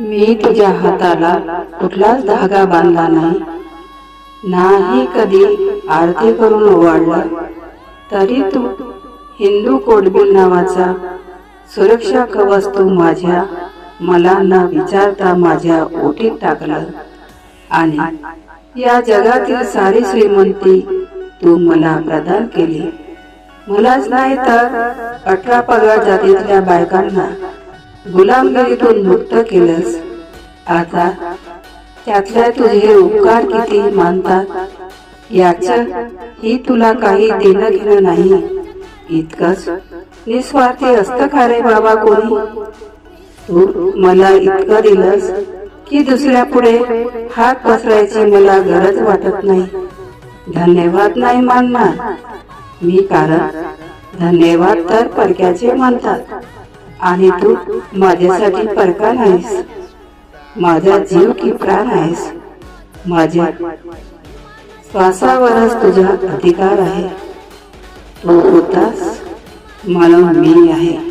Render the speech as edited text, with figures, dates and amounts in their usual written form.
मी तुझ्या हाताला कुठलाच धागा बांधला नाही, नाही कधी आरती करून ओवाळला, तरी तू हिंदू कोडबिल नावाचा सुरक्षा कवच तू मला न विचारता माझ्या ओटीत टाकलं आणि या जगातील सारी श्रीमंती तू मला प्रदान केली. मलाच नाही तर 18 पगड जातीतल्या बायकांना गुलामगिरीतून मुक्त केलंस. आता त्यातल्या तुझे उपकार किती मानतात याचं ही तुला काही देणं घेणं नाही. इतकंच निस्वार्थी असतं का रे बाबा कोणी? तू मला इतकं दिलंस की दुसऱ्या पुढे हात पसरायची मला गरज वाटत नाही. धन्यवाद नाही मानणार मी, कारण धन्यवाद तर परक्याचे मानतात आणि तू माझ्यासाठी परका नाहीस. माझा जीव की प्राण आहेस. माझ्या श्वासावरच तुझा अधिकार आहे. तू होतास म्हणून मी आहे.